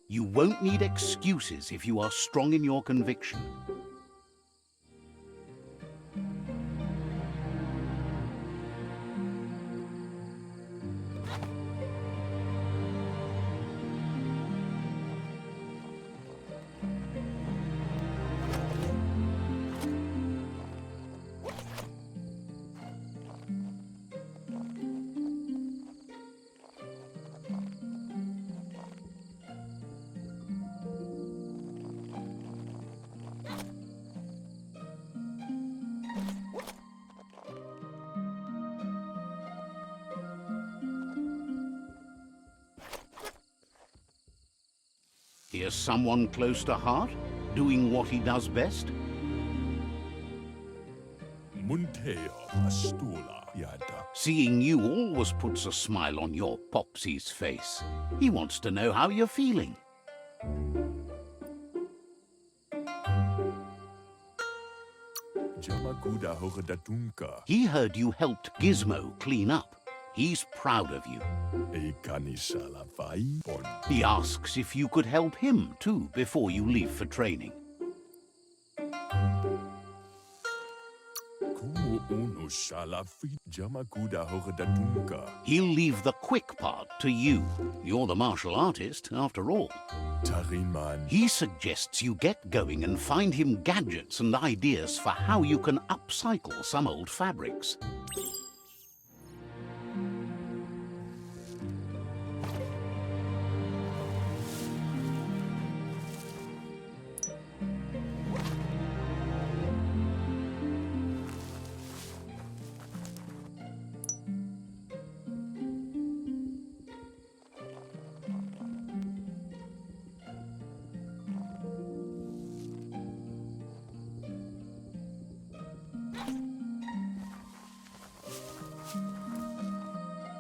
You won't need excuses if you are strong in your conviction. Here's someone close to heart, doing what he does best.
Munteo Astula Yada.
Seeing you always puts a smile on your Popsy's face. He wants to know how you're feeling.
Jamakuda Horedatunka.
He heard you helped Gizmo clean up. He's proud of you.
Ekanisala Vaipon.
He asks if you could help him too before you leave for training.
Kumu Unu Salafi Jamakuda Horedatunka.
He'll leave the quick part to you. You're the martial artist, after all.
Tariman.
He suggests you get going and find him gadgets and ideas for how you can upcycle some old fabrics.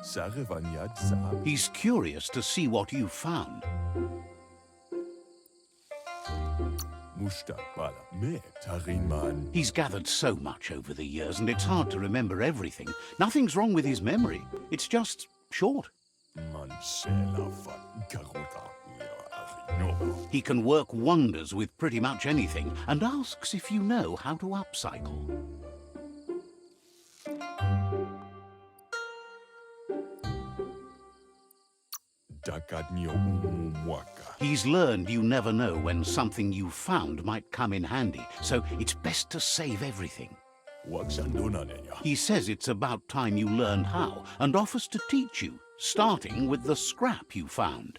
Sarevanyat Zab.
He's curious to see what you've found.
Mustakbala Me Tariman.
He's gathered so much over the years, and it's hard to remember everything. Nothing's wrong with his memory. It's just short.
Mansela Van Garuda. No.
He can work wonders with pretty much anything, and asks if you know how to upcycle.
Dakadnyo Umumwaka.
He's learned you never know when something you found might come in handy, so it's best to save everything.
Waksandonanenya.
He says it's about time you learned how, and offers to teach you, starting with the scrap you found.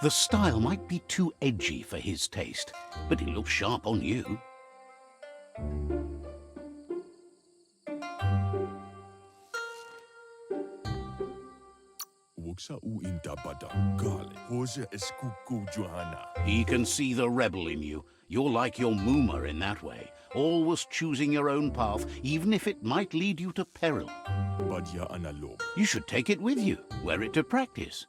The style might be too edgy for his taste, but it looks sharp on you. He can see the rebel in you. You're like your Mooma in that way, always choosing your own path, even if it might lead you to peril. You should take it with you, wear it to practice.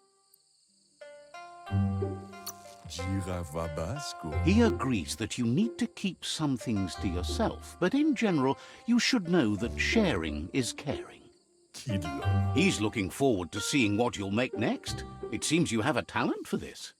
He agrees that you need to keep some things to yourself, but in general, you should know that sharing is caring. He's looking forward to seeing what you'll make next. It seems you have a talent for this.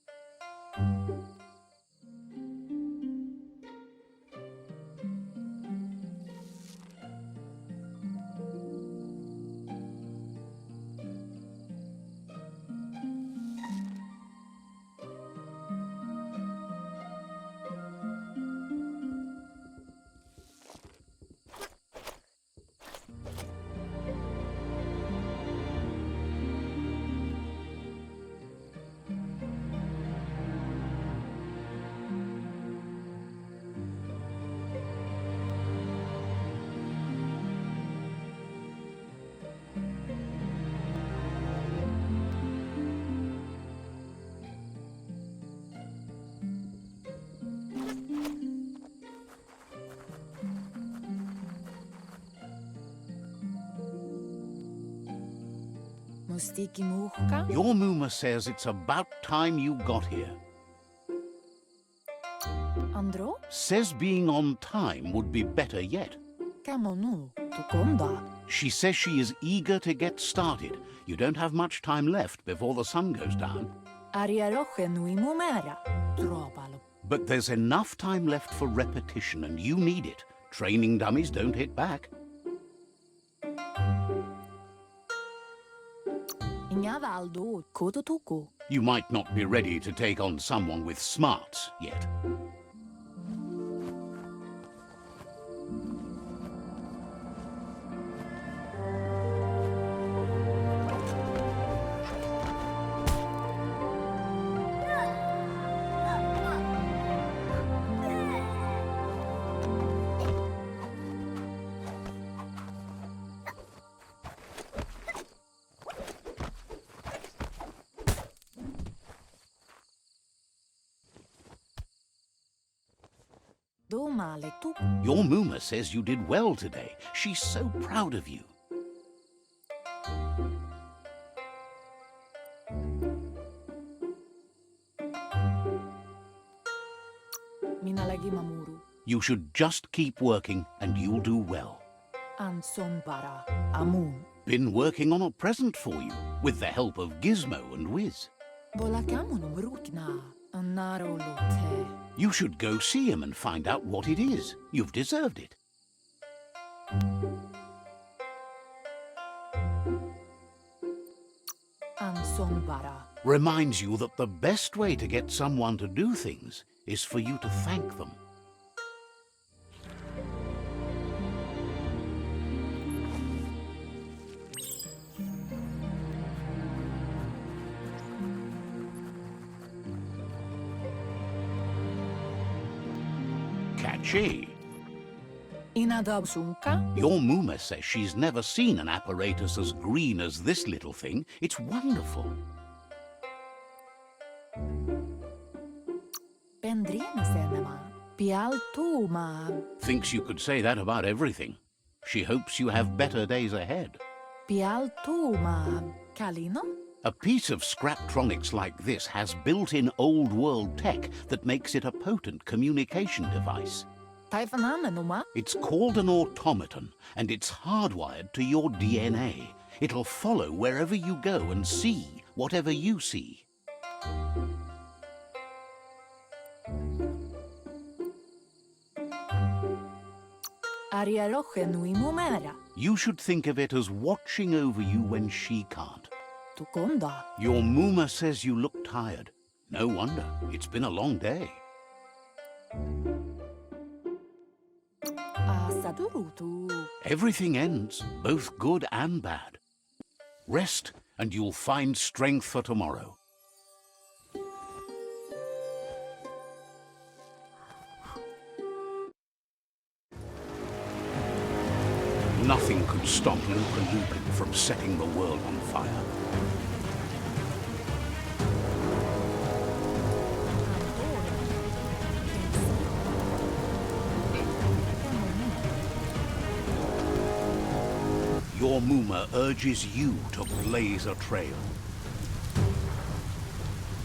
Mustiki muhka?
Your Muma says it's about time you got here.
Andro?
Says being on time would be better yet.
Kamonu, tukonda.
She says she is eager to get started. You don't have much time left before the sun goes down.
Ariaroche nui mumera. Tropalo.
But there's enough time left for repetition, and you need it. Training dummies don't hit back.
Inga valdo, koto tuko.
You might not be ready to take on someone with smarts yet.
Do male tu.
Your Muma says you did well today. She's so proud of you.
Minalagi mamuru.
You should just keep working and you'll do well.
Anson bara. Amun.
Been working on a present for you, with the help of Gizmo and Wiz.
Volakamono brukna. Anaro lote.
You should go see him and find out what it is. You've deserved it.
Anson bara.
Reminds you that the best way to get someone to do things is for you to thank them. Catchy.
Inadab sunka.
Your Muma says she's never seen an apparatus as green as this little thing. It's wonderful.
Pendrina senema. Pialtu ma.
Thinks you could say that about everything. She hopes you have better days ahead.
Pialtu ma. Kalino?
A piece of Scraptronics like this has built-in old-world tech that makes it a potent communication device.
Taifanamenuma.
It's called an automaton, and it's hardwired to your DNA. It'll follow wherever you go and see whatever you see.
Ariaroche nui mumera.
You should think of it as watching over you when she can't.
Tukonda.
Your Muma says you look tired. No wonder. It's been a long day.
Asadurutu.
Everything ends, both good and bad. Rest, and you'll find strength for tomorrow. Nothing could stop Lupa Lupin from setting the world on fire. Your Muma urges you to blaze a trail.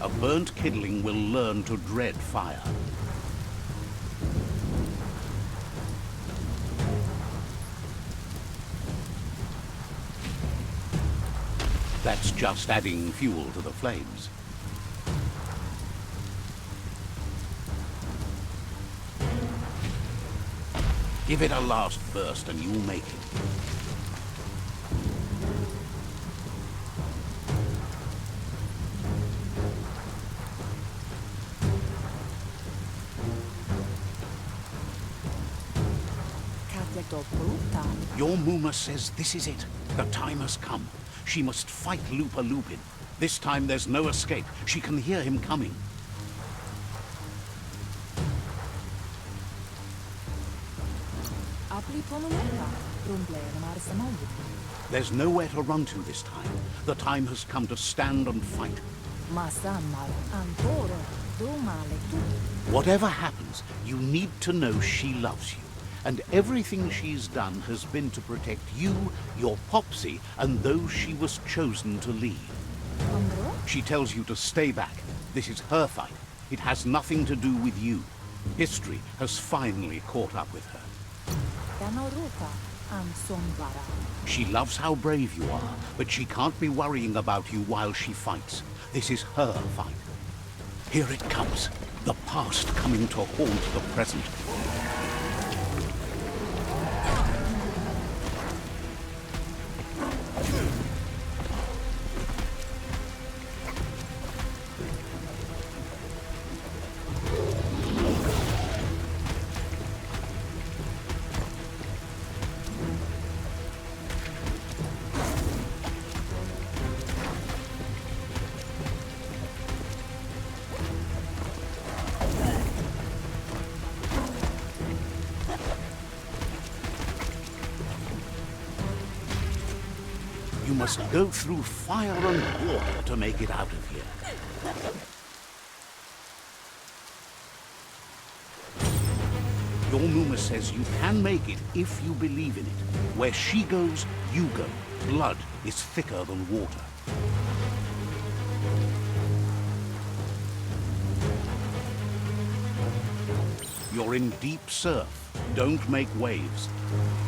A burnt kidling will learn to dread fire. That's just adding fuel to the flames. Give it a last burst and you'll make it. Your Muma says this is it. The time has come. She must fight Lupa Lupin. This time there's no escape. She can hear him coming. There's nowhere to run to this time. The time has come to stand and fight. Whatever happens, you need to know she loves you. and everything she's done has been to protect you, your Popsy, and those she was chosen to lead.
Ambro?
She tells you to stay back. This is her fight. It has nothing to do with you. History has finally caught up with her.
Yanoruka am Songbara.
She loves how brave you are, but she can't be worrying about you while she fights. This is her fight. Here it comes. The past coming to haunt the present. You must go through fire and water to make it out of here. Your Muma says you can make it if you believe in it. Where she goes, you go. Blood is thicker than water. You're in deep surf. Don't make waves.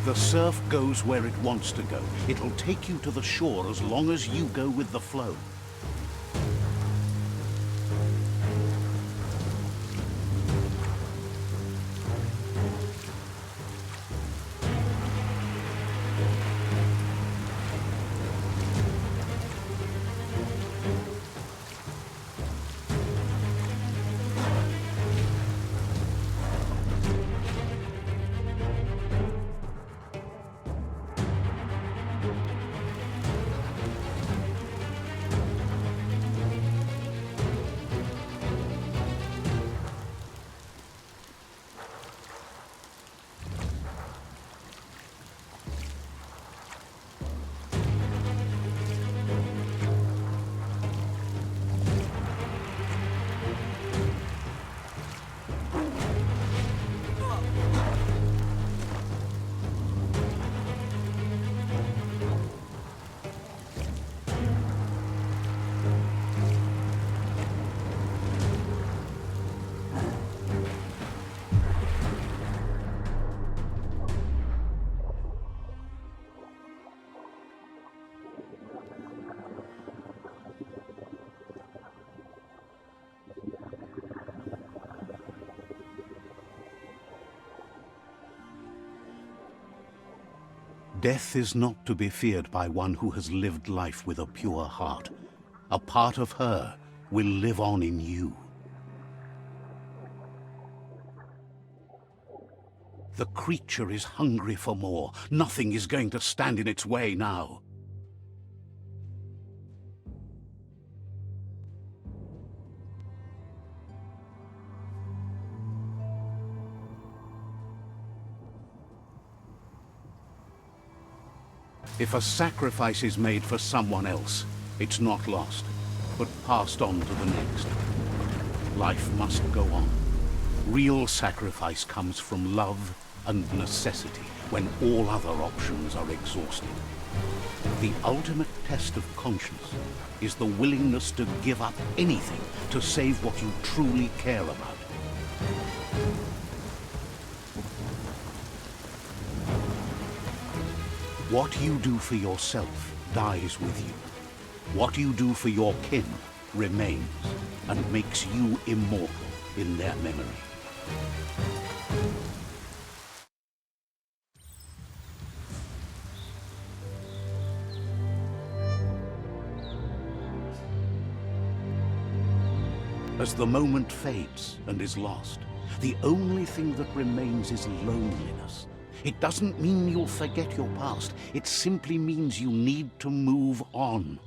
The surf goes where it wants to go. It'll take you to the shore as long as you go with the flow. Death is not to be feared by one who has lived life with a pure heart. A part of her will live on in you. The creature is hungry for more. Nothing is going to stand in its way now. If a sacrifice is made for someone else, it's not lost, but passed on to the next. Life must go on. Real sacrifice comes from love and necessity when all other options are exhausted. The ultimate test of conscience is the willingness to give up anything to save what you truly care about. What you do for yourself dies with you. What you do for your kin remains and makes you immortal in their memory. As the moment fades and is lost, the only thing that remains is loneliness. It doesn't mean you'll forget your past. It simply means you need to move on.